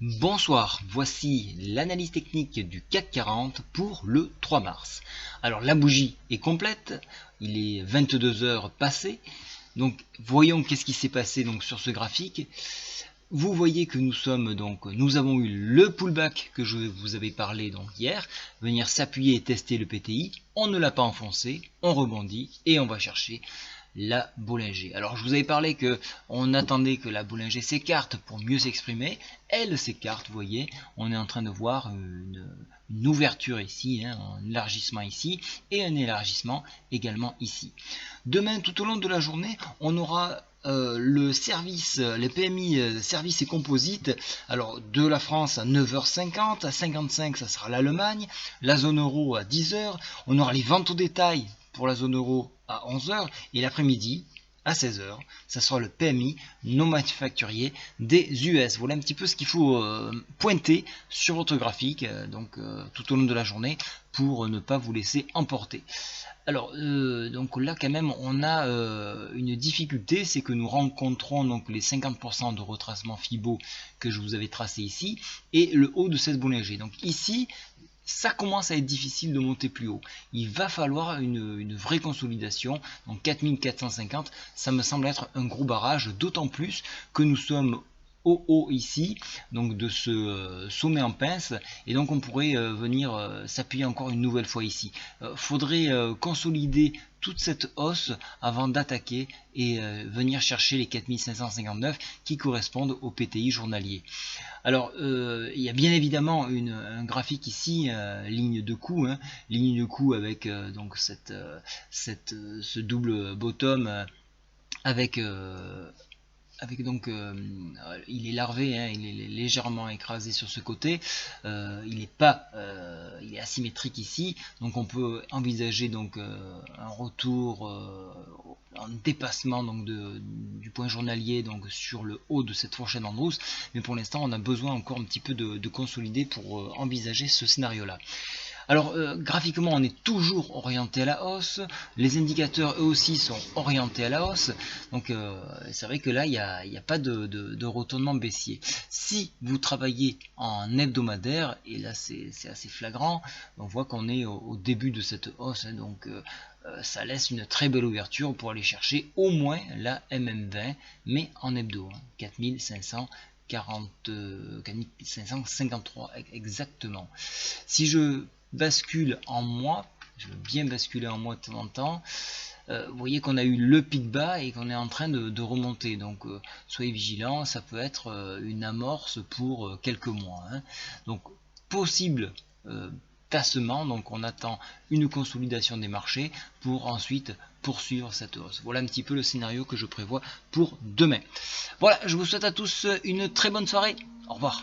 Bonsoir, voici l'analyse technique du CAC 40 pour le 3 mars. Alors la bougie est complète, il est 22 heures passées, donc voyons qu'est-ce qui s'est passé donc sur ce graphique. Vous voyez que nous avons eu le pullback que je vous avais parlé donc hier, venir s'appuyer et tester le PTI, on ne l'a pas enfoncé, on rebondit et on va chercher la Bollinger. Alors je vous avais parlé que on attendait que la Bollinger s'écarte pour mieux s'exprimer. Elle s'écarte, vous voyez, on est en train de voir une ouverture ici, un élargissement ici et un élargissement également ici. Demain, tout au long de la journée, on aura le service, les PMI services et composites, alors de la France à 9h50, à 55 ça sera l'Allemagne, la zone euro à 10h, on aura les ventes au détail pour la zone euro à 11h et l'après-midi à 16h, ça sera le PMI non manufacturier des US. Voilà un petit peu ce qu'il faut pointer sur votre graphique tout au long de la journée pour ne pas vous laisser emporter. Alors, donc là quand même on a une difficulté, c'est que nous rencontrons donc les 50% de retracement Fibo que je vous avais tracé ici et le haut de cette Bollinger. Donc ici, ça commence à être difficile de monter plus haut. Il va falloir une vraie consolidation. Donc 4450, ça me semble être un gros barrage, d'autant plus que nous sommes au haut ici, donc de ce sommet en pince, et donc on pourrait venir s'appuyer encore une nouvelle fois ici. Faudrait consolider toute cette hausse avant d'attaquer et venir chercher les 4559 qui correspondent au PTI journalier. Alors il y a bien évidemment un graphique ici, ligne de coup, ligne de coup avec ce double bottom avec donc il est larvé, il est légèrement écrasé sur ce côté, il est asymétrique ici, donc on peut envisager donc un retour en dépassement donc du point journalier donc sur le haut de cette fourchette en hausse, mais pour l'instant on a besoin encore un petit peu de consolider pour envisager ce scénario là. Alors graphiquement on est toujours orienté à la hausse, les indicateurs eux aussi sont orientés à la hausse, donc c'est vrai que là il n'y a pas de retournement baissier. Si vous travaillez en hebdomadaire, et là c'est assez flagrant, on voit qu'on est au début de cette hausse, donc ça laisse une très belle ouverture pour aller chercher au moins la MM20, mais en hebdo, 4553 exactement. Si je bascule en mois, je veux bien basculer en mois de temps en temps, vous voyez qu'on a eu le pic bas et qu'on est en train de remonter, donc soyez vigilants, ça peut être une amorce pour quelques mois, donc possible tassement, donc on attend une consolidation des marchés pour ensuite poursuivre cette hausse. Voilà un petit peu le scénario que je prévois pour demain. Voilà, je vous souhaite à tous une très bonne soirée, au revoir.